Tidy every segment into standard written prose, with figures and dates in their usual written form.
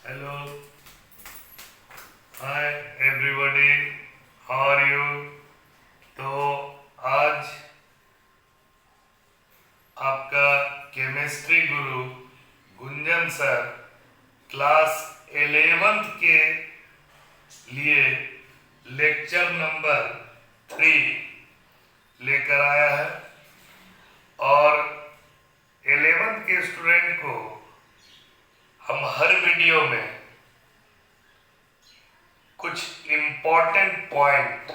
Hello, hi everybody, how are you. तो आज आपका केमिस्ट्री गुरु गुंजन सर क्लास 11th के लिए लेक्चर नंबर 3 लेकर आया है। और 11th के स्टूडेंट को हम हर वीडियो में कुछ important point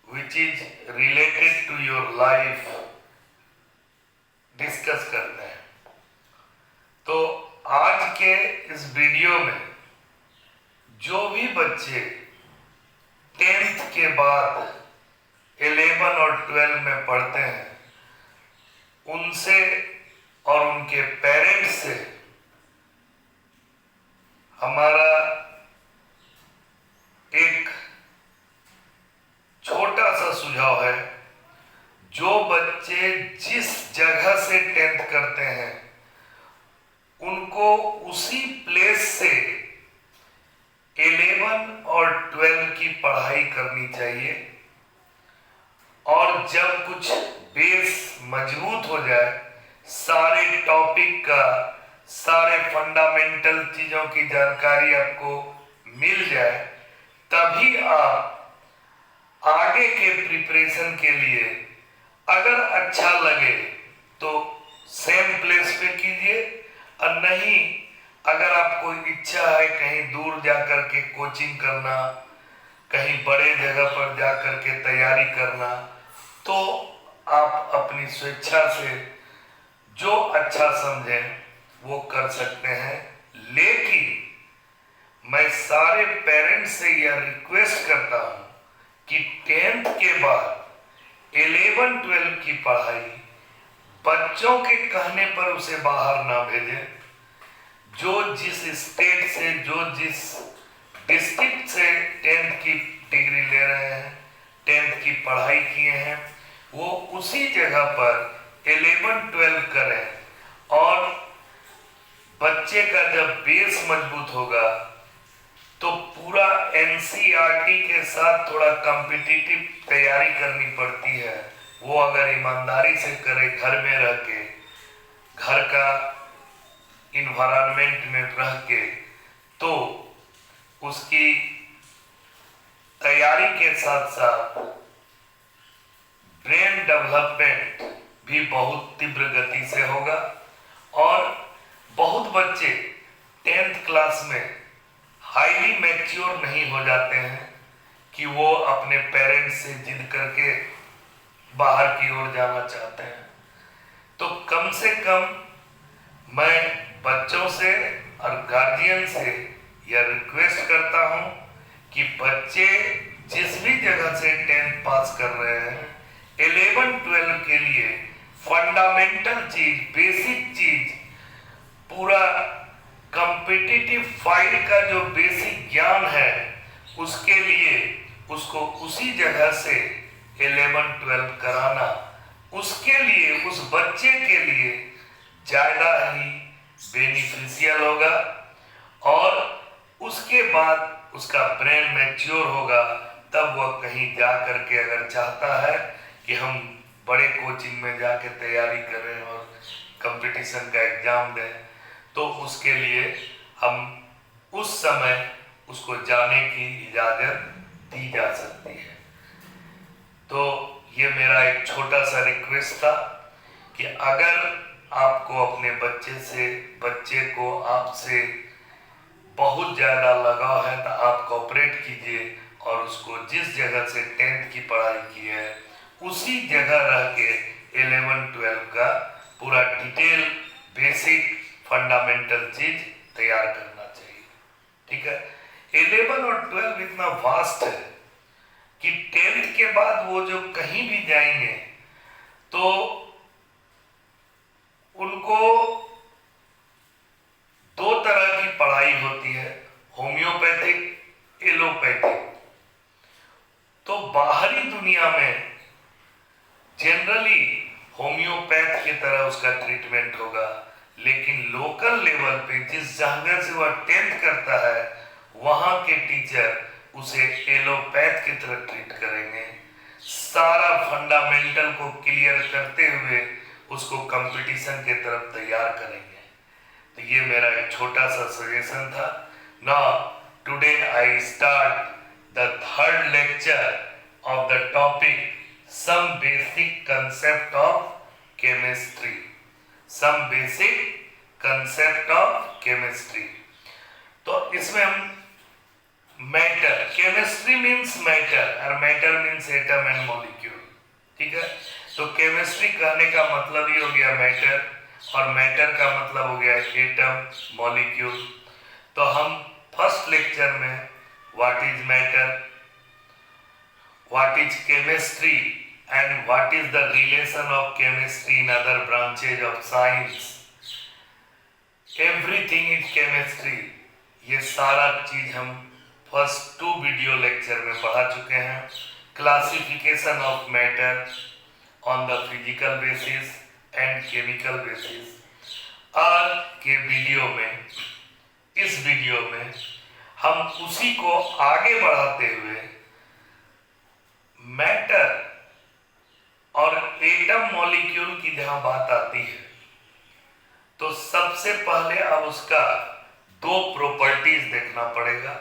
which is related to your life discuss करते हैं। तो आज के इस वीडियो में जो भी बच्चे 10th के बाद 11 और 12 में पढ़ते हैं उनसे और उनके पेरेंट्स से हमारा एक छोटा सा सुझाव है। जो बच्चे जिस जगह से 10th करते हैं उनको उसी प्लेस से 11 और 12 की पढ़ाई करनी चाहिए। और जब कुछ बेस मजबूत हो जाए, सारे टॉपिक का, सारे फंडामेंटल चीजों की जानकारी आपको मिल जाए, तभी आप आगे के प्रिपरेशन के लिए अगर अच्छा लगे तो सेम प्लेस पे कीजिए, और नहीं अगर आपको इच्छा है कहीं दूर जाकर के कोचिंग करना, कहीं बड़े जगह पर जाकर के तैयारी करना, तो आप अपनी स्वेच्छा से जो अच्छा समझें वो कर सकते हैं। लेकिन मैं सारे पेरेंट्स से यह रिक्वेस्ट करता हूं कि 10th के बाद 11-12 की पढ़ाई बच्चों के कहने पर उसे बाहर ना भेजें। जो जिस स्टेट से, जो जिस डिस्ट्रिक्ट से 10th की डिग्री ले रहे हैं, 10th की पढ़ाई किए हैं, वो उसी जगह पर 11-12 करें। और बच्चे का जब बेस मजबूत होगा तो पूरा एनसीईआरटी के साथ थोड़ा कॉम्पिटिटिव तैयारी करनी पड़ती है। वो अगर ईमानदारी से करे, घर में रह के, घर का इन्वायरमेंट में रह के, तो उसकी तैयारी के साथ साथ ब्रेन डेवलपमेंट भी बहुत तीव्र गति से होगा। और बहुत बच्चे 10th क्लास में हाईली मैच्योर नहीं हो जाते हैं कि वो अपने पेरेंट्स से जिद करके बाहर की ओर जाना चाहते हैं। तो कम से कम मैं बच्चों से और गार्जियन से यह रिक्वेस्ट करता हूं कि बच्चे जिस भी जगह से 10th पास कर रहे हैं, 11-12 के लिए फंडामेंटल चीज, बेसिक चीज, पूरा कॉम्पिटिटिव फाइट का जो बेसिक ज्ञान है उसके लिए उसको उसी जगह से 11-12 कराना उसके लिए, उस बच्चे के लिए ज्यादा ही बेनिफिशियल होगा। और उसके बाद उसका ब्रेन मैच्योर होगा, तब वह कहीं जा करके अगर चाहता है कि हम बड़े कोचिंग में जाके तैयारी करें और कंपटीशन का एग्जाम दें, तो उसके लिए हम उस समय उसको जाने की इजाजत दी जा सकती है। तो ये मेरा एक छोटा सा रिक्वेस्ट था कि अगर आपको अपने बच्चे को आपसे बहुत ज़्यादा लगाव है तो आप कोऑपरेट कीजिए और उसको जिस जगह से 10th की पढ़ाई की है उसी जगह रह के 11-12 का पूरा डिटेल, बेसिक, फंडामेंटल चीज तैयार करना चाहिए। ठीक है। 11 और 12 इतना वास्ट है कि 10th के बाद वो जो कहीं भी जाएंगे तो उनको दो तरह की पढ़ाई होती है, होम्योपैथिक, एलोपैथिक। तो बाहरी दुनिया में जनरली होम्योपैथ की तरह उसका ट्रीटमेंट होगा, लेकिन लोकल लेवल पे जिस जगह से वह 10th करता है वहां के टीचर उसे एलोपैथ की तरह ट्रीट करेंगे। सारा फंडामेंटल को क्लियर करते हुए उसको कंपटीशन के तरफ तैयार करेंगे। तो ये मेरा एक छोटा सा सजेशन था। Now today I start the third lecture of the topic some basic concept of chemistry, some basic concept of chemistry। तो इसमें हम मैटर, केमिस्ट्री मीन्स मैटर और matter means atom and molecule, ठीक है। तो केमिस्ट्री कहने का मतलब ही हो गया मैटर और मैटर का मतलब हो गया एटम मॉलिक्यूल। तो हम फर्स्ट लेक्चर में what is matter, what is chemistry and what is the relation of chemistry in other branches of science, everything is chemistry, ये सारा चीज हम फर्स्ट 2 वीडियो लेक्चर में पढ़ा चुके हैं। Classification of matter on the physical basis and chemical basis. आज के वीडियो में, इस वीडियो में हम उसी को आगे बढ़ाते हुए मैटर और एटम मॉलिक्यूल की जहां बात आती है तो सबसे पहले अब उसका 2 प्रॉपर्टीज देखना पड़ेगा।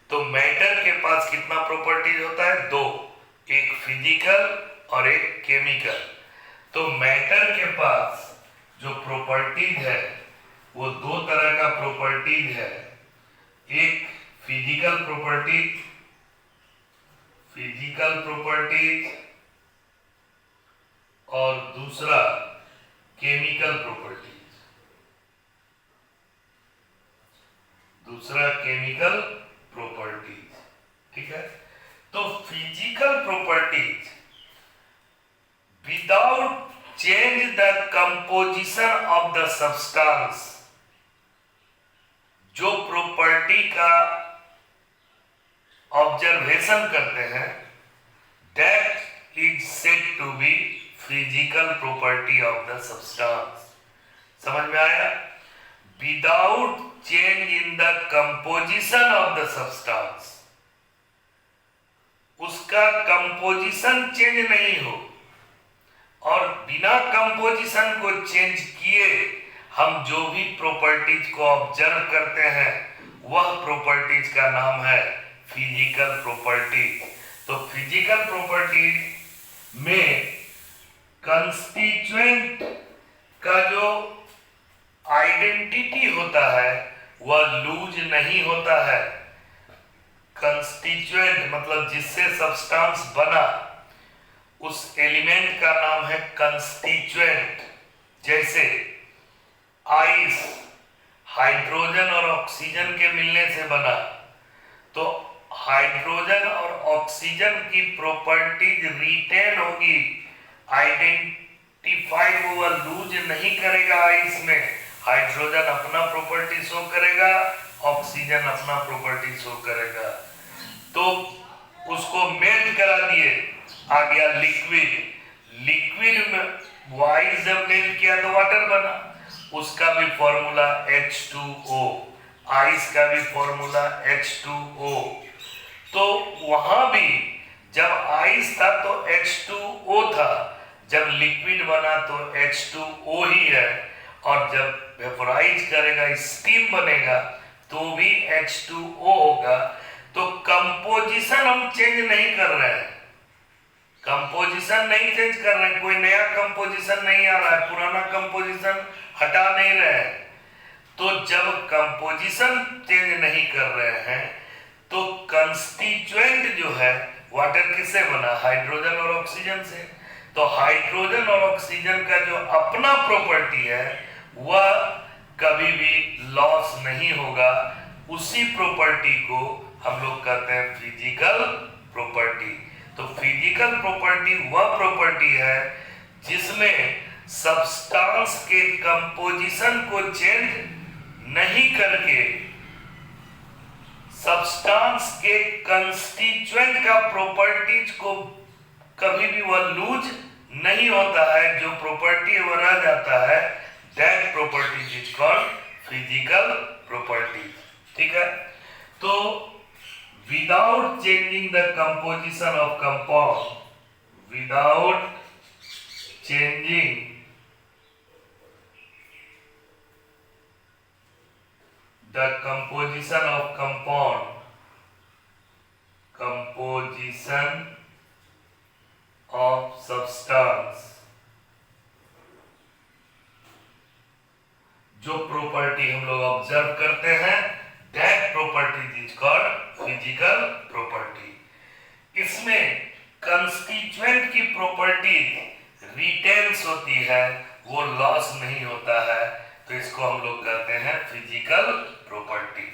तो मैटर के पास कितना प्रॉपर्टीज होता है? 2, एक फिजिकल और एक केमिकल। तो मैटर के पास जो प्रॉपर्टीज है वो 2 तरह का प्रॉपर्टीज है, एक फिजिकल प्रॉपर्टीज और दूसरा केमिकल प्रॉपर्टीज, ठीक है। तो physical properties without change the composition of the substance, जो प्रॉपर्टी का ऑब्जर्वेशन करते हैं, that is said to be physical property of the substance. समझ में आया? Without change in the composition of the substance, उसका कंपोजिशन चेंज नहीं हो और बिना कंपोजिशन को चेंज किए हम जो भी प्रॉपर्टीज को ऑब्जर्व करते हैं वह प्रॉपर्टीज का नाम है फिजिकल प्रॉपर्टी। तो फिजिकल प्रॉपर्टी में कंस्टिट्यूएंट का जो आइडेंटिटी होता है वह लूज नहीं होता है। कंस्टिट्यूएंट मतलब जिससे सब्सटेंस बना, उस एलिमेंट का नाम है कंस्टिट्यूएंट। जैसे आइस हाइड्रोजन और ऑक्सीजन के मिलने से बना, तो हाइड्रोजन और ऑक्सीजन की प्रॉपर्टीज रिटेन होगी, आइडेंटिफाई को वह लूज नहीं करेगा। आइस में हाइड्रोजन अपना प्रॉपर्टी शो करेगा, ऑक्सीजन अपना प्रॉपर्टी शो करेगा। तो उसको मेल्ट करा दिए, आ गया लिक्विड। लिक्विड में आइस जब मेल्ट किया तो वाटर बना, उसका भी फॉर्मूला H2O, आइस का भी फॉर्मूला H2O। तो वहां भी जब आइस था तो H2O था, जब लिक्विड बना तो H2O ही है, और जब वेपोराइज करेगा स्टीम बनेगा तो भी H2O होगा। तो कंपोजिशन हम चेंज नहीं कर रहे हैं, कंपोजिशन नहीं चेंज कर रहे हैं, कोई नया कंपोजिशन नहीं आ रहा है, पुराना कंपोजिशन हटा नहीं रहे हैं। तो जब कंपोजिशन चेंज नहीं कर रहे हैं तो कंस्टिट्यूएंट जो है वाटर किससे बना? हाइड्रोजन और ऑक्सीजन से। तो हाइड्रोजन और ऑक्सीजन का जो अपना प्रॉपर्टी है वह कभी भी लॉस नहीं होगा। उसी प्रॉपर्टी को हम लोग कहते हैं फिजिकल प्रॉपर्टी। तो फिजिकल प्रॉपर्टी वह प्रॉपर्टी है जिसमें सब्सटेंस के कंपोजिशन को चेंज नहीं करके सब्सटेंस के कंस्टिट्यूएंट का प्रॉपर्टीज को कभी भी वह लूज नहीं होता है, जो प्रॉपर्टी वह रह जाता है, that property is called physical property. ठीक है, तो without changing the composition of compound, without changing the composition of compound, composition of substance, जो प्रॉपर्टी हम लोग ऑब्जर्व करते हैं, that property is called physical property. इसमें कंस्टिट्यूएंट की प्रॉपर्टी रिटेन्स होती है, वो लॉस नहीं होता है, तो इसको हम लोग कहते हैं फिजिकल प्रॉपर्टी।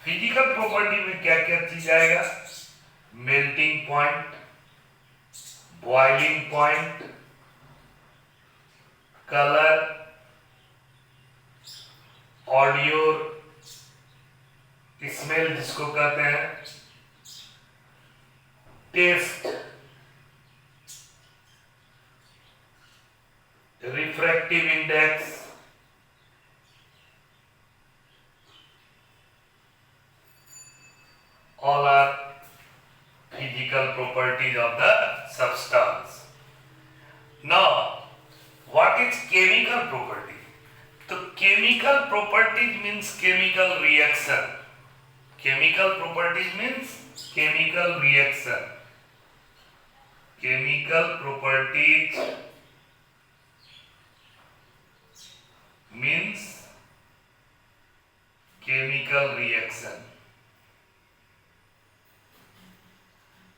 फिजिकल प्रॉपर्टी में क्या क्या चीज आएगा? Melting point, boiling point, colour, odour, smell जिसको कहते हैं, taste, refractive index, all are physical properties of the substance. Now, what is chemical property? तो chemical properties means chemical reaction. Chemical properties means chemical reaction. Chemical properties means chemical reaction.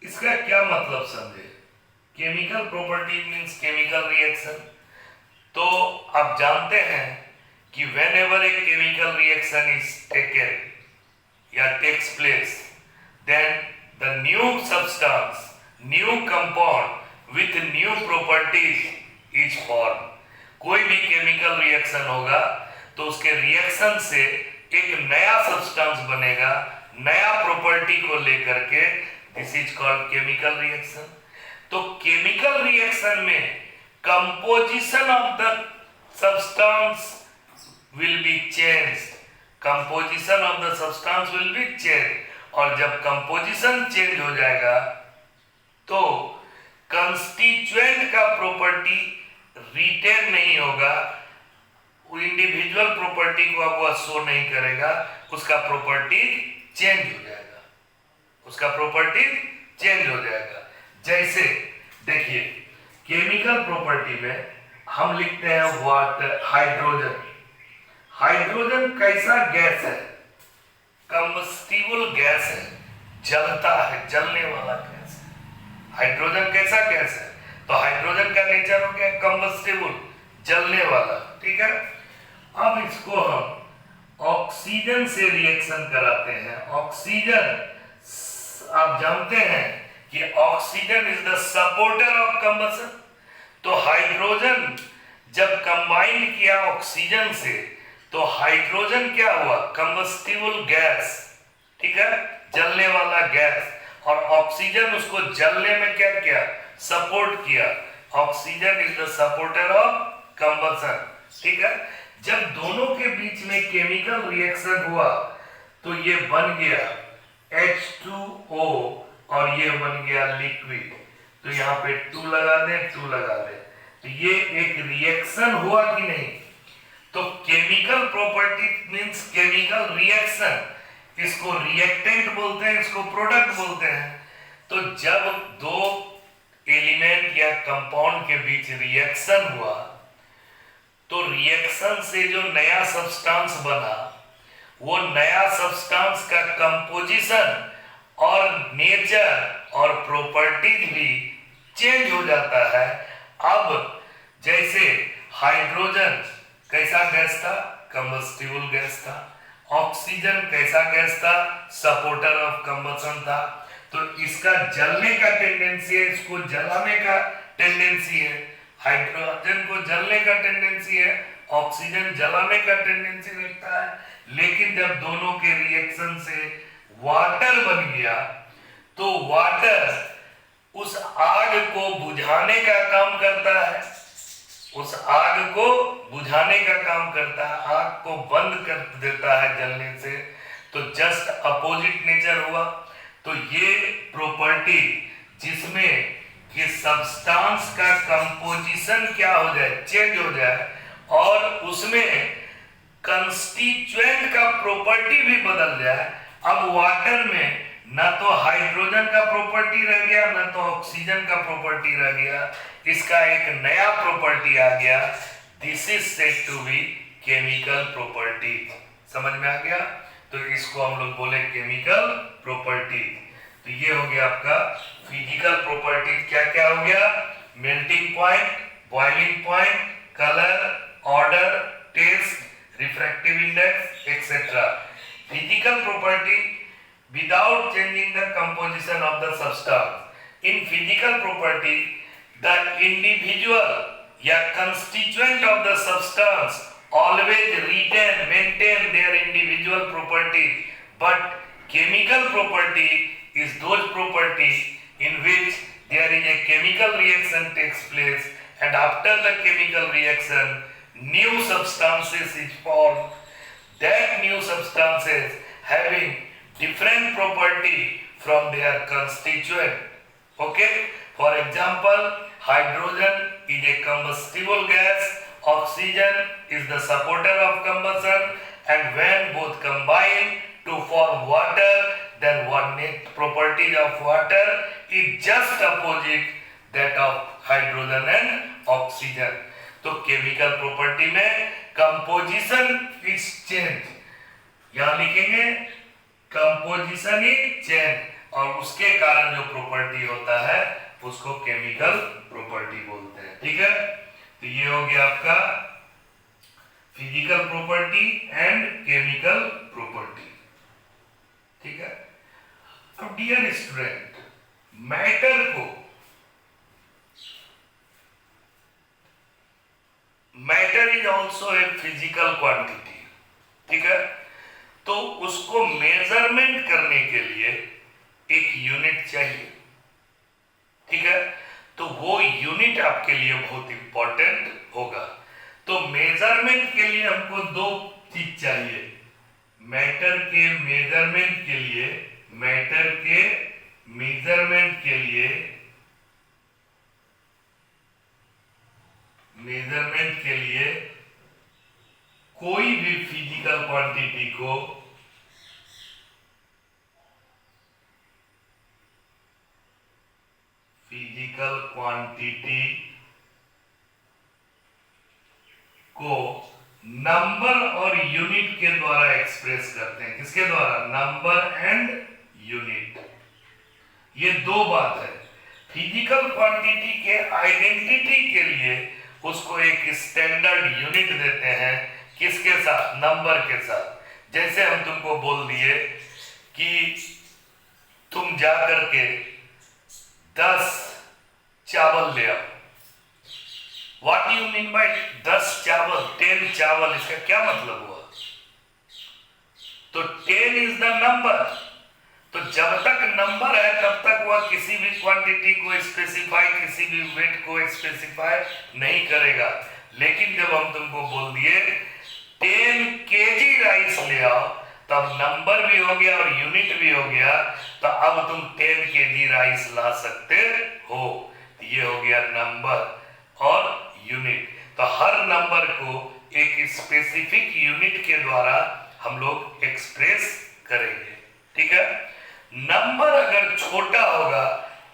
इसका क्या मतलब समझे? Chemical property means chemical reaction. तो आप जानते हैं कि whenever a chemical reaction is taken या takes place, then the new substance, new compound with new properties is form. कोई भी केमिकल रिएक्शन होगा तो उसके रिएक्शन से एक नया सब्सटेंस बनेगा, नया प्रॉपर्टी को लेकर के। This is called chemical reaction. तो केमिकल रिएक्शन में composition of the substance will be changed, composition of the substance will be change. और जब कंपोजिशन चेंज हो जाएगा तो कंस्टिट्यूएंट का प्रॉपर्टी रिटेन नहीं होगा, इंडिविजुअल प्रॉपर्टी को अब वह शो नहीं करेगा, उसका प्रॉपर्टी चेंज हो जाएगा, उसका प्रॉपर्टी चेंज हो जाएगा। जैसे देखिए, केमिकल प्रॉपर्टी में हम लिखते हैं वाटर, हाइड्रोजन। हाइड्रोजन कैसा गैस है? कंबस्टिबल गैस है, जलता है, जलने वाला गैस है। हाइड्रोजन कैसा गैस है? तो हाइड्रोजन का नेचर हो गया कंबस्टिबल, जलने वाला। ठीक है, अब इसको हम ऑक्सीजन से रिएक्शन कराते हैं। ऑक्सीजन, आप जानते हैं कि oxygen is the supporter of combustion. तो हाइड्रोजन जब कंबाइन किया ऑक्सीजन से तो हाइड्रोजन क्या हुआ? Combustible gas. ठीक है, जलने वाला गैस। और ऑक्सीजन उसको जलने में क्या किया? सपोर्ट किया। Oxygen is the supporter of combustion. ठीक है, जब दोनों के बीच में केमिकल रिएक्शन हुआ तो ये बन गया H2O और ये बन गया लिक्विड। तो यहाँ पे 2 लगा दें, 2 लगा दें, तो ये एक रिएक्शन हुआ कि नहीं? तो chemical property means chemical reaction. इसको रिएक्टेंट बोलते हैं, इसको प्रोडक्ट बोलते हैं। तो जब दो एलिमेंट या कंपाउंड के बीच रिएक्शन हुआ तो रिएक्शन से जो नया सब्सटेंस बना, वो नया सब्सटेंस का कंपोजिशन और नेचर और प्रॉपर्टीज भी चेंज हो जाता है। अब जैसे हाइड्रोजन कैसा गैस था? कंबस्टिबल गैस था। ऑक्सीजन कैसा गैस था? सपोर्टर ऑफ कंबशन था। तो इसका जलने का टेंडेंसी है, इसको जलाने का टेंडेंसी है। हाइड्रोजन को जलने का टेंडेंसी है, ऑक्सीजन जलाने का टेंडेंसी रखता है। लेकिन जब दोनों के रिएक्शन से वाटर बन गया तो वाटर उस आग को बुझाने का काम करता है। उस आग को बुझाने का काम करता है, आग को बंद कर देता है जलने से। तो जस्ट अपोजिट नेचर हुआ। तो ये प्रॉपर्टी जिसमें कि सब्सटेंस का कंपोजिशन क्या हो जाए, चेंज हो जाए, और उसमें कंस्टिट्यूएंट का प्रॉपर्टी भी बदल जाए। अब वाटर में ना तो हाइड्रोजन का प्रॉपर्टी रह गया, ना तो ऑक्सीजन का प्रॉपर्टी रह गया, इसका एक नया प्रॉपर्टी आ गया। This is said to be chemical property. समझ में आ गया? तो इसको हम लोग बोले केमिकल प्रॉपर्टी। तो ये हो गया आपका फिजिकल प्रॉपर्टी। क्या क्या हो गया? Melting point, boiling point, colour, odour, taste, refractive index, etc. Physical property without changing the composition of the substance. In physical property, the individual या constituent of the substance always retain, maintain their individual property. But chemical property is those property in which there is a chemical reaction takes place, and after the chemical reaction new substances is formed. That new substances having different property from their constituent. Okay, for example, hydrogen is a combustible gas, oxygen is the supporter of combustion, and when both combine to form water, then one property of water is just opposite that of hydrogen and oxygen. तो chemical property में composition is change, यहां लिखेंगे composition is change, और उसके कारण जो property होता है उसको केमिकल प्रॉपर्टी बोलते हैं। ठीक है, तो ये हो गया आपका physical property and chemical property. ठीक है, अब डियर स्टूडेंट, मैटर को, matter is also a physical quantity. ठीक है, तो उसको मेजरमेंट करने के लिए एक यूनिट चाहिए। ठीक है, तो वो यूनिट आपके लिए बहुत इंपॉर्टेंट होगा। तो मेजरमेंट के लिए हमको दो चीज चाहिए। मैटर के मेजरमेंट के लिए, मैटर के मेजरमेंट के लिए, मेजरमेंट के लिए कोई भी फिजिकल क्वांटिटी को नंबर और यूनिट के द्वारा एक्सप्रेस करते हैं। किसके द्वारा? Number and unit. ये दो बात है। फिजिकल क्वांटिटी के आइडेंटिटी के लिए उसको एक स्टैंडर्ड यूनिट देते हैं। किसके साथ? नंबर के साथ। जैसे हम तुमको बोल दिए कि तुम जा करके 10 चावल ले आओ। What do you mean by 10 चावल, 10 चावल? इसका क्या मतलब हुआ? तो 10 इज द नंबर। तो जब तक नंबर है तब तक वह किसी भी क्वांटिटी को स्पेसिफाई, किसी भी वेट को स्पेसिफाई नहीं करेगा। लेकिन जब हम तुमको बोल दिए 10 केजी राइस ले आओ, तब नंबर भी हो गया और यूनिट भी हो गया। तो अब तुम 10 केजी राइस ला सकते हो। ये हो गया नंबर और यूनिट। तो हर नंबर को एक स्पेसिफिक यूनिट के द्वारा हम लोग एक्सप्रेस करेंगे। ठीक है, नंबर अगर छोटा होगा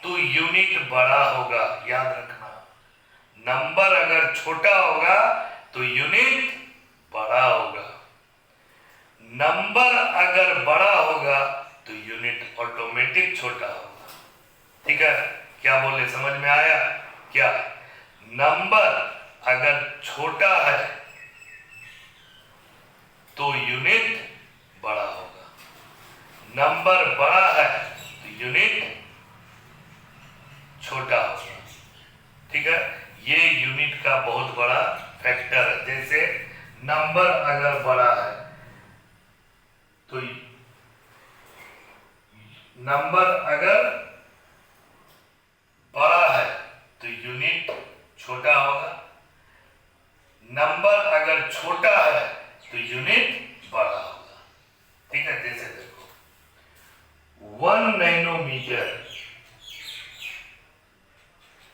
तो यूनिट बड़ा होगा, याद रखना। नंबर अगर छोटा होगा तो यूनिट बड़ा होगा। नंबर अगर बड़ा होगा तो यूनिट ऑटोमेटिक छोटा होगा। ठीक है, क्या बोले? समझ में आया क्या? नंबर अगर छोटा है तो यूनिट बड़ा होगा, नंबर बड़ा है तो यूनिट छोटा होगा। ठीक है, ये यूनिट का बहुत बड़ा फैक्टर है। जैसे नंबर अगर बड़ा है तो नंबर अगर बड़ा है तो यूनिट छोटा होगा, 1 nanometre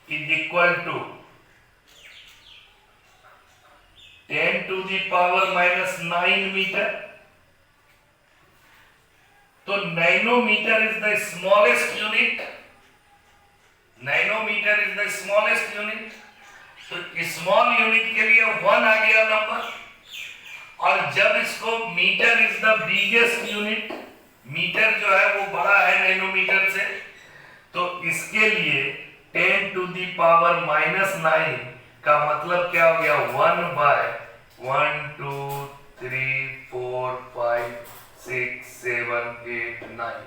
is equal to 10⁻⁻9 metre. तो nanometre is the smallest unit, nanometre is the smallest unit. तो स्मॉल यूनिट के लिए 1 आ गया नंबर, और जब इसको metre is the biggest unit, metre जो है वो बड़ा है नैनोमीटर से, तो इसके लिए 10⁻⁻9 का मतलब क्या हो गया, 1/1 2 3 4 5 6 7 8 9,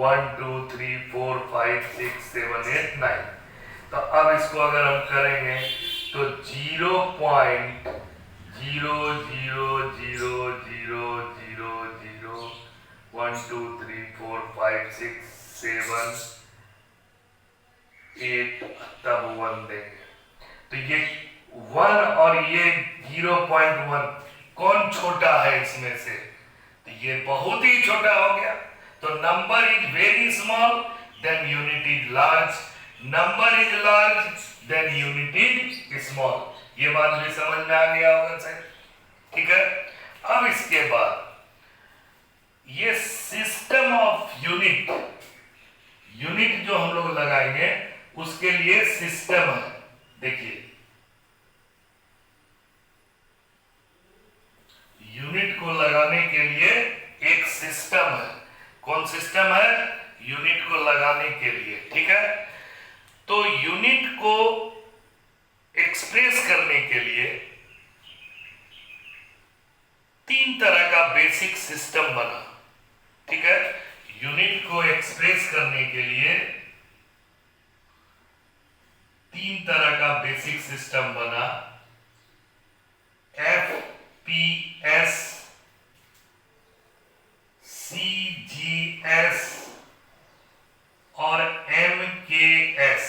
1 2 3 4 5 6 7 8 9। तो अब इसको अगर हम करेंगे तो 0.0000001 2 3 4 5 6 7 8 तब 1 देंगे। तो ये 1 और ये 0.1 कौन छोटा है इसमें से, तो ये बहुत ही छोटा हो गया। तो number is very small then unit is large, number is large then unit is small. ये बात भी समझ में आ गया होगा सर, ठीक है। अब इसके बाद ये सिस्टम ऑफ यूनिट, यूनिट जो हम लोग लगाएंगे उसके लिए सिस्टम है। देखिए यूनिट को लगाने के लिए एक सिस्टम है। कौन सिस्टम है, यूनिट को लगाने के लिए, ठीक है। तो यूनिट को एक्सप्रेस करने के लिए 3 तरह का बेसिक सिस्टम बना, ठीक है। यूनिट को एक्सप्रेस करने के लिए 3 तरह का बेसिक सिस्टम बना, FPS, CGS और MKS।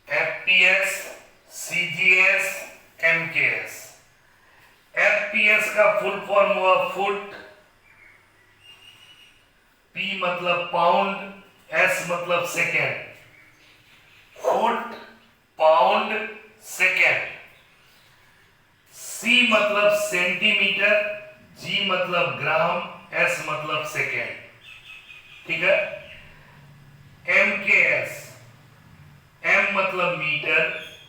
FPS, CGS, MKS। FPS का फुल फॉर्म हुआ फुट, P मतलब पाउंड, S मतलब second, foot pound second. C मतलब सेंटीमीटर, G मतलब ग्राम, S मतलब सेकेंड, ठीक है। MKS, M मतलब मीटर,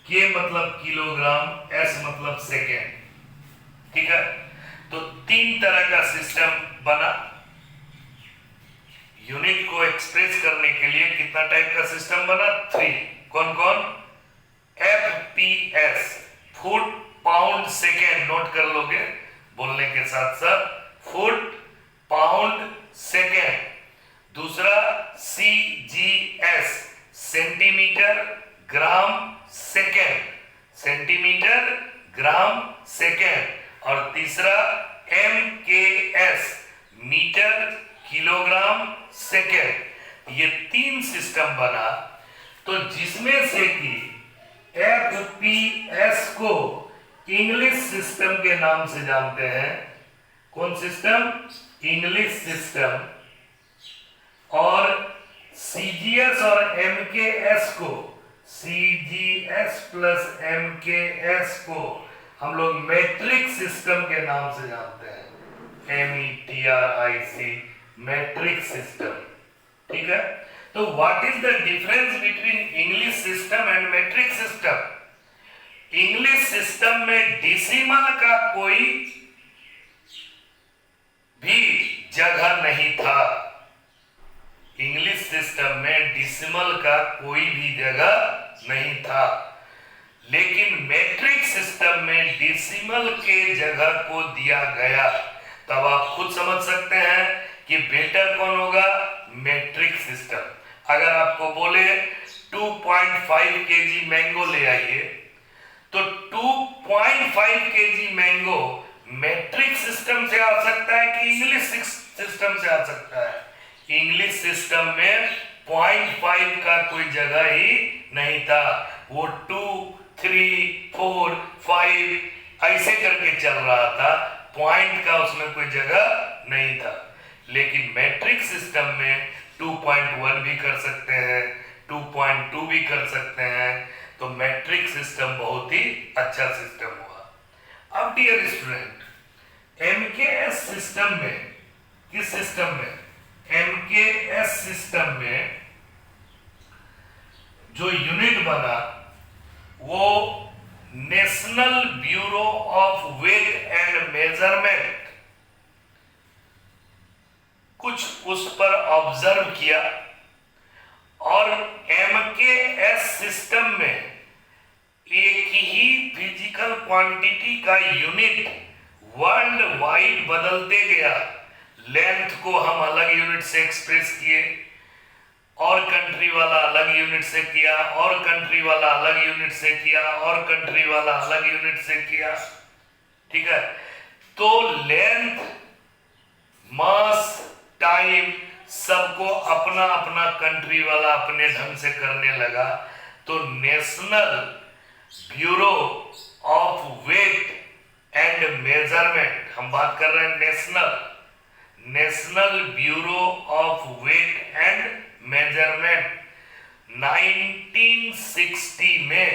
K मतलब किलोग्राम, S मतलब सेकेंड, ठीक है। तो 3 तरह का सिस्टम बना। यूनिट को एक्सप्रेस करने के लिए कितना टाइप का सिस्टम बना, 3। कौन कौन, FPS, foot pound second, note कर लोगे बोलने के साथ साथ, फुट पाउंड सेकेंड। दूसरा CGS, centimetre gram second, centimetre gram second. और तीसरा MKS, मीटर किलोग्राम सेकेंड। ये 3 सिस्टम बना। तो जिसमें से कि FPS को इंग्लिश सिस्टम के नाम से जानते हैं। कौन सिस्टम, इंग्लिश सिस्टम। और CGS और MKS को, CGS प्लस MKS को हम लोग मैट्रिक सिस्टम के नाम से जानते हैं, METRIC, मैट्रिक सिस्टम, ठीक है। तो what is the difference between English system and matric system. English system में डेसिमल का कोई भी जगह नहीं था। इंग्लिश सिस्टम में डेसिमल का कोई भी जगह नहीं था। लेकिन मैट्रिक सिस्टम में डेसिमल के जगह को दिया गया। तब आप खुद समझ सकते हैं कि बेटर कौन होगा, मैट्रिक सिस्टम। अगर आपको बोले 2.5 kg मैंगो ले आइए, तो 2.5 kg मैंगो मैट्रिक सिस्टम से आ सकता है कि इंग्लिश सिस्टम से आ सकता है। इंग्लिश सिस्टम में 0.5 का कोई जगह ही नहीं था। वो 2 3 4 5 ऐसे करके चल रहा था, पॉइंट का उसमें कोई जगह नहीं था। लेकिन मैट्रिक सिस्टम में 2.1 भी कर सकते हैं, 2.2 भी कर सकते हैं। तो मैट्रिक सिस्टम बहुत ही अच्छा सिस्टम हुआ। अब डियर स्टूडेंट, एमकेएस सिस्टम में, किस सिस्टम में, एमकेएस सिस्टम में जो यूनिट बना वो National Bureau of Weight and Measurement, कुछ उस पर ऑब्जर्व किया और एमकेएस सिस्टम में एक ही फिजिकल क्वांटिटी का यूनिट वर्ल्ड वाइड बदलते गया। लेंथ को हम अलग यूनिट से एक्सप्रेस किए, और कंट्री वाला अलग यूनिट से किया, और कंट्री वाला अलग यूनिट से किया, और कंट्री वाला अलग यूनिट से किया। ठीक है, तो लेंथ, मास, टाइम सबको अपना अपना कंट्री वाला अपने ढंग से करने लगा। तो National Bureau of Weight and Measurement, हम बात कर रहे हैं National Bureau of Weight and Measurement 1960 में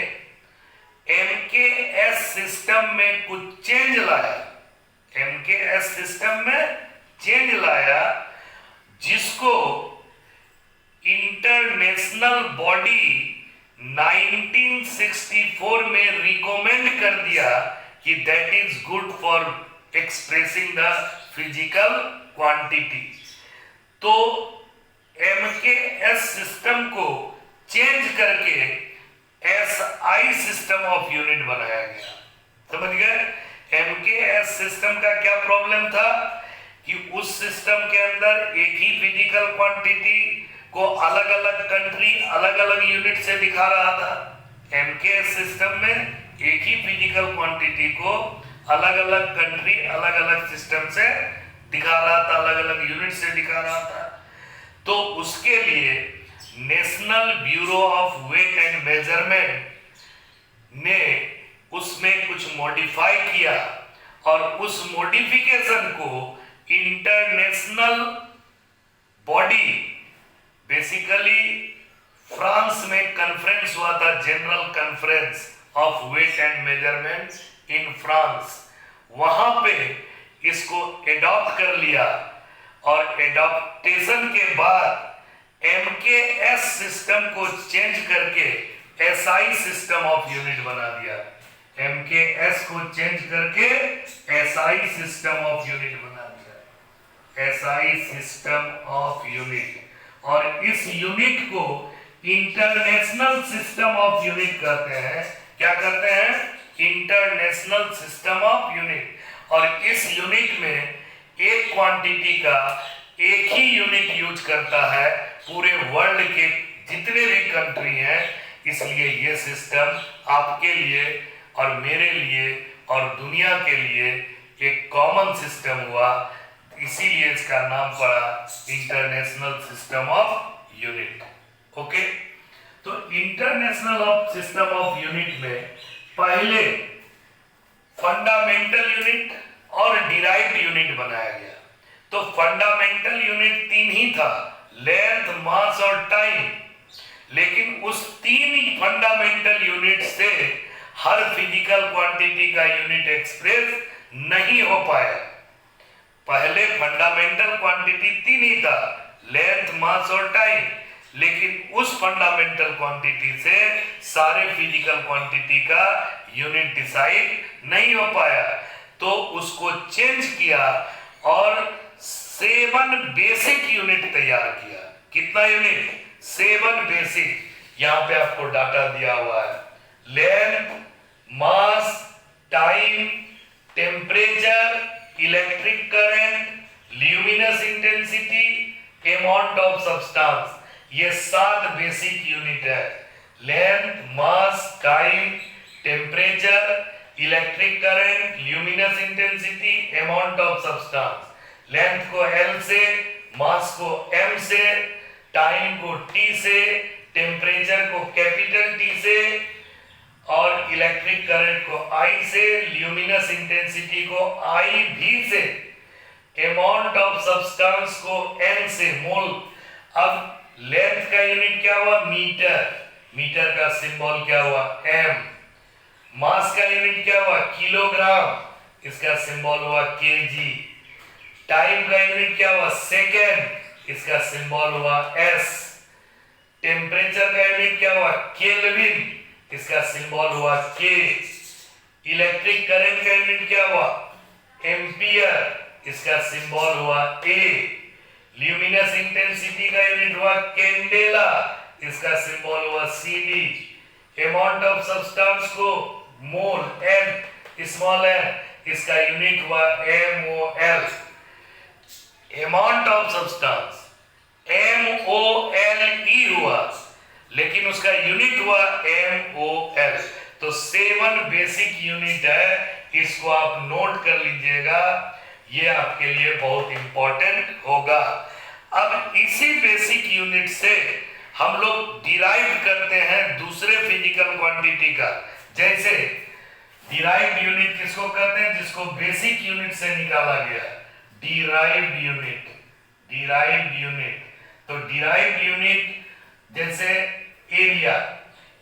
एमकेएस सिस्टम में कुछ चेंज लाया, एमकेएस सिस्टम में चेंज लाया, जिसको इंटरनेशनल बॉडी 1964 में रिकमेंड कर दिया कि that is good for expressing the physical quantity. तो एमकेएस सिस्टम को चेंज करके एसआई सिस्टम ऑफ यूनिट बनाया गया। समझ गए? एमकेएस सिस्टम का क्या प्रॉब्लम था कि उस सिस्टम के अंदर एक ही फिजिकल क्वांटिटी को अलग अलग कंट्री अलग अलग यूनिट से दिखा रहा था। एमकेएस सिस्टम में एक ही फिजिकल क्वांटिटी को अलग अलग कंट्री अलग अलग सिस्टम से दिखा रहा था, अलग अलग यूनिट से दिखा रहा था। तो उसके लिए National Bureau of Weight and Measurement ने उसमें कुछ मॉडिफाई किया, और उस मॉडिफिकेशन को इंटरनेशनल बॉडी, बेसिकली फ्रांस में कॉन्फ्रेंस हुआ था, General Conference of Weight and Measurement in France, वहां पे इसको एडॉप्ट कर लिया। और एडॉप्टेशन के बाद एमकेएस सिस्टम को चेंज करके एसआई सिस्टम ऑफ यूनिट बना दिया। एमकेएस को चेंज करके एसआई सिस्टम ऑफ यूनिट बना दिया, एसआई सिस्टम ऑफ यूनिट। और इस यूनिट को इंटरनेशनल सिस्टम ऑफ यूनिट कहते हैं। क्या कहते हैं? International system of unit. और इस यूनिट में एक क्वांटिटी का एक ही यूनिट यूज करता है पूरे वर्ल्ड के जितने भी कंट्री हैं। इसलिए ये सिस्टम आपके लिए और मेरे लिए और दुनिया के लिए एक कॉमन सिस्टम हुआ, इसीलिए इसका नाम पड़ा international system of unit. Okay, तो इंटरनेशनल सिस्टम ऑफ यूनिट में पहले फंडामेंटल यूनिट और डिराइव्ड यूनिट बनाया गया। तो फंडामेंटल यूनिट 3 ही था, लेंथ, मास और टाइम। लेकिन उस 3 फंडामेंटल यूनिट से हर फिजिकल क्वांटिटी का यूनिट एक्सप्रेस नहीं हो पाया। पहले फंडामेंटल क्वांटिटी 3 ही था, लेंथ, मास और टाइम। लेकिन उस फंडामेंटल क्वांटिटी से सारे फिजिकल क्वांटिटी का यूनिट डिसाइड नहीं हो पाया। तो उसको चेंज किया और 7 बेसिक यूनिट तैयार किया। कितना यूनिट? 7 बेसिक। यहां पे आपको डाटा दिया हुआ है, length, mass, time, temperature, electric current, luminous intensity, amount of substance. ये 7 बेसिक यूनिट है। Length, mass, time, temperature, electric current, luminous intensity, amount of substance. Length को L से, मास को M से, टाइम को T से, टेम्परेचर को कैपिटल T से, और इलेक्ट्रिक करंट को I से, ल्यूमिनस इंटेंसिटी को IV से। अमाउंट ऑफ सब्सटेंस को n से मोल। अब लेंथ का यूनिट क्या हुआ? मीटर। मीटर का सिंबल क्या हुआ? m। मास का यूनिट क्या हुआ? किलोग्राम। इसका सिंबल हुआ kg। टाइम का यूनिट क्या हुआ? सेकेंड। इसका सिंबल हुआ s। टेम्परेचर का यूनिट क्या हुआ? केल्विन। इसका सिंबल हुआ k। इलेक्ट्रिक करंट का यूनिट क्या हुआ? एम्पियर। इसका सिंबल हुआ A। ल्यूमिनस इंटेंसिटी का यूनिट हुआ कैंडेला। इसका सिंबल हुआ CD। अमाउंट ऑफ सब्सटेंस को मोल n, स्मॉल n, इसका यूनिट हुआ MOL। Amount of substance MOLE हुआ, लेकिन उसका यूनिट हुआ MOL। तो 7 बेसिक यूनिट है, इसको आप नोट कर लीजिएगा, ये आपके लिए बहुत इंपॉर्टेंट होगा। अब इसी बेसिक यूनिट से हम लोग डिराइव करते हैं दूसरे फिजिकल क्वांटिटी का। जैसे डिराइव्ड यूनिट किसको कहते हैं? जिसको बेसिक यूनिट से निकाला गया, डिराइव्ड यूनिट। डिराइव्ड यूनिट, तो डिराइव्ड यूनिट जैसे एरिया।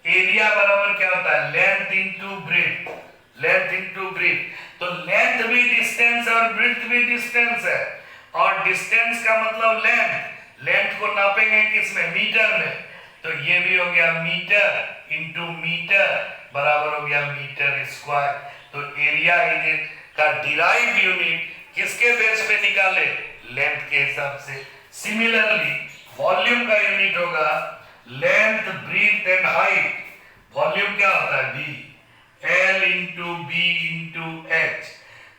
एरिया बराबर क्या होता है? Length into breadth. Length into breadth, तो लेंथ भी डिस्टेंस और ब्रेड्थ भी डिस्टेंस है, और डिस्टेंस का मतलब लेंथ। लेंथ को नापेंगे किसमें? मीटर में। तो ये भी हो गया मीटर इनटू मीटर बराबर हो गया मीटर स्क्वायर। तो एरिया का डिराइव्ड यूनिट किसके बेस पे निकाले? लेंथ के हिसाब से। सिमिलरली वॉल्यूम का यूनिट होगा length, breadth and height. Volume क्या होता है? V। L into B into H।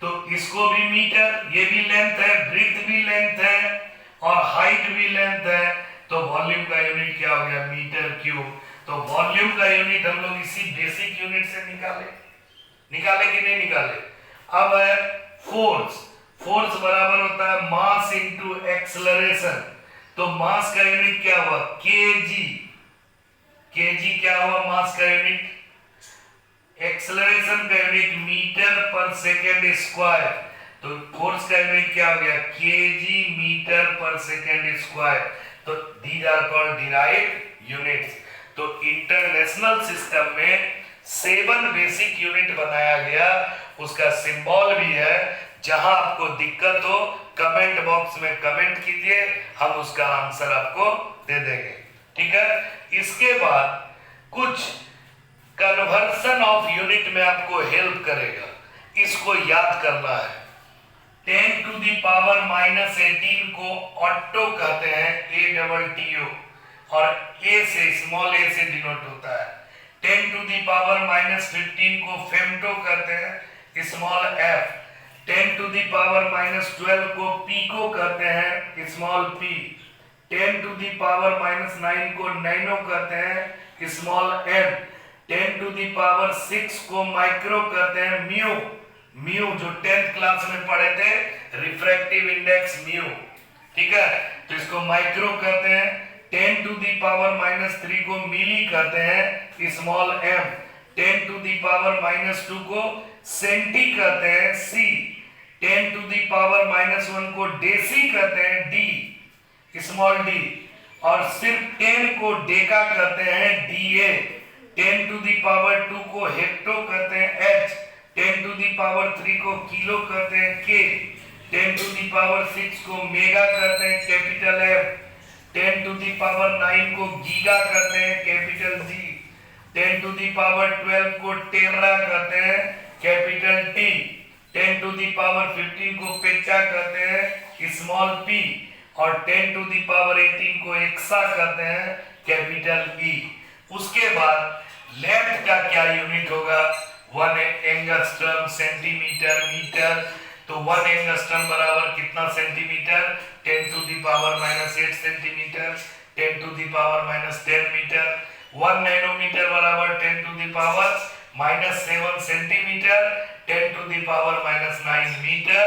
तो इसको भी मीटर, ये भी लेंथ है, ब्रीथ भी लेंथ है और हाइट भी लेंथ है, तो वॉल्यूम का यूनिट क्या हो गया? Metre cube. तो वॉल्यूम का यूनिट हम लोग इसी बेसिक यूनिट से निकाले कि नहीं निकाले? अब है फोर्स। फोर्स बराबर होता है मास इंटू एक्सेलरेशन। तो मास का यूनिट क्या हुआ? केजी। केजी क्या हुआ मास का यूनिट? एक्सेलरेशन का unit metre per second square. तो फोर्स का यूनिट क्या हो गया? KG metre per second square. तो these are called derived units. तो इंटरनेशनल सिस्टम में 7 बेसिक यूनिट बनाया गया, उसका सिंबल भी है। जहां आपको दिक्कत हो कमेंट बॉक्स में कमेंट कीजिए, हम उसका आंसर आपको दे देंगे, ठीक है। इसके बाद कुछ कन्वर्सन ऑफ यूनिट में आपको हेल्प करेगा, इसको याद करना है। 10 टू दी पावर -18 को ऑट्टो कहते हैं, ATTO, और A से स्मॉल a से डिनोट होता है। 10 टू दी पावर -15 को फेम्टो कहते हैं, small f। 10 to the power -12 को पीको कहते हैं, small p। 10 to the power -9 को नैनो कहते हैं, small n। 10 to the power 6 को माइक्रो कहते हैं, म्यू। म्यू जो 10th क्लास में पढ़े थे, रिफ्रैक्टिव इंडेक्स म्यू, ठीक है, तो इसको माइक्रो कहते हैं। 10 टू दी पावर -3 को मिली कहते हैं, small m। 10 to the power -2 को सेंटी कहते हैं, c। 10 टू दी पावर -1 को डेसी कहते हैं, d, स्मॉल d। और सिर्फ 10 को डेका कहते हैं, da। 10 टू दी पावर 2 को हेक्टो कहते हैं, h। 10 टू दी पावर 3 को किलो कहते हैं, k। 10 टू दी पावर 6 को मेगा कहते हैं, capital M। 10 to the power 9 को गीगा कहते हैं, capital G। 10 to the power 12 को टेरा कहते हैं, capital T। 10 to the power 15 को पेचा कहते हैं, स्मॉल p। और 10 टू दी पावर 18 को एक्सा कहते हैं, कैपिटल E। उसके बाद लेंथ का क्या यूनिट होगा? 1 एंगस्ट्रम, सेंटीमीटर, मीटर। तो 1 एंगस्ट्रम बराबर कितना centimetre? 10 to the power -8 centimetre. 10 to the power -10 metre. 1 nanometre बराबर 10 to the power -7 centimetre. 10 to the power -9 metre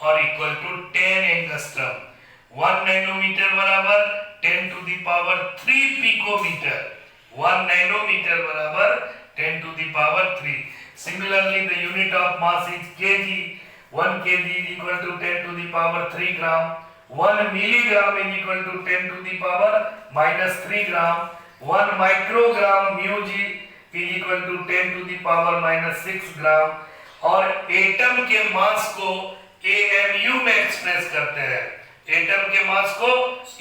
और इक्वल टू 10 एंगस्ट्रम। 1 नैनोमीटर बराबर 10 to the power 3 picometre. 1 nanometre बराबर 10 to the power 3. Similarly, the unit of mass is kg. 1 kg is equal to 10 to the power 3 gram. 1 milligram is equal to 10 to the power minus 3 gram. 1 microgram mu g is equal to 10 to the power minus 6 gram. और atom के मास को AMU में express करते हैं, atom के मास को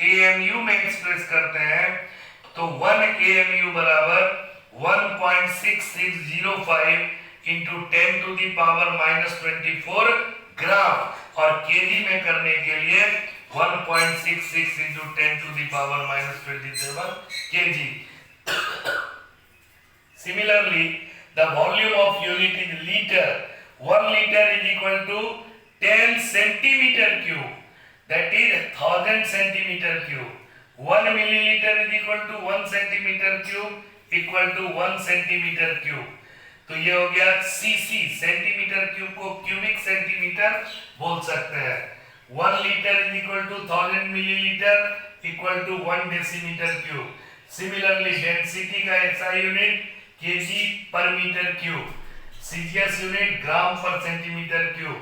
AMU में express करते हैं, तो 1 AMU बराबर 1.6605 into 10 to the power minus 24 ग्राम, और केजी में करने के लिए 1.66 into 10 to the power minus 27 kg. Similarly, the volume of unit is liter. 1 liter is equal to 10 centimeter cube, that is 1000 centimeter cube. 1 milliliter is equal to 1 centimeter cube equal to 1 centimeter cube. तो ये हो गया CC, centimetre cube को cubic centimetre बोल सकते हैं. 1 litre is equal to 1000 millilitre equal to 1 decimetre cube. Similarly density का SI unit KG per metre cube, CGS unit gram per centimetre cube.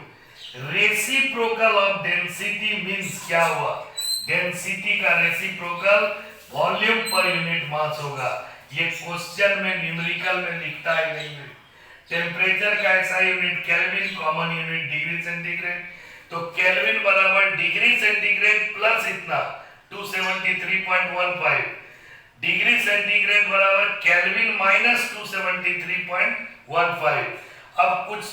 Reciprocal of density means क्या हुआ? Density का reciprocal volume per unit mass होगा. ये question में numerical में लिखता है नहीं है. टेम्परेचर का ऐसा unit kelvin, common unit degree centigrade. तो केल्विन बराबर डिग्री सेंटीग्रेड प्लस इतना 273.15, डिग्री सेंटीग्रेड बराबर केल्विन माइनस 273.15. अब कुछ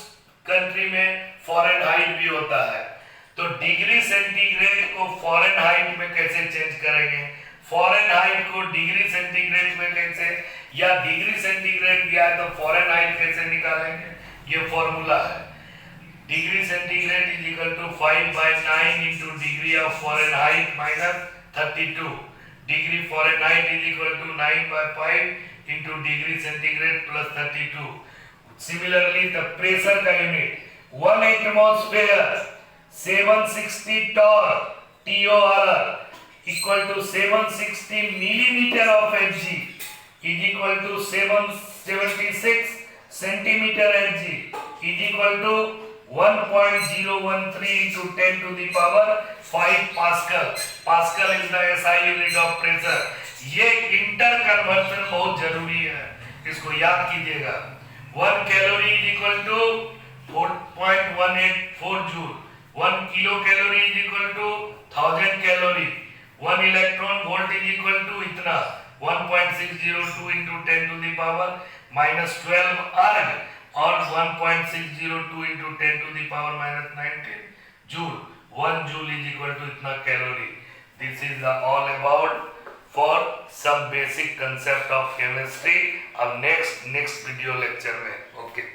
कंट्री में फॉरेनहाइट भी होता है, तो डिग्री सेंटीग्रेड को फॉरेनहाइट में कैसे चेंज करेंगे, फॉरेनहाइट को डिग्री सेंटीग्रेड में कैसे, या डिग्री सेंटीग्रेड दिया है तो फॉरेनहाइट कैसे निकालेंगे, ये फॉर्मूला है. Degree centigrade is equal to 5/9 into degree of Fahrenheit minus 32. Degree Fahrenheit is equal to 9/5 into degree centigrade plus 32. Similarly the pressure का unit 1 atmosphere 760 TOR equal to 760 millimeter of Hg is equal to 776 centimeter Hg is equal to 1.013 into 10 to the power 5 Pascal. Pascal is the SI unit of pressure. ये inter conversion बहुत जरूरी है, इसको याद कीजिएगा. 1 calorie is equal to 4.184 joule. 1 kilo calorie is equal to 1000 calorie. 1 electron volt is equal to इतना 1.602 into 10 to the power minus 12 अर्ग, और 1.602 into 10 to the power minus 19 joule. 1 joule is equal to इतना calorie. This is all about for some basic concept of chemistry. अब next video lecture में. Okay.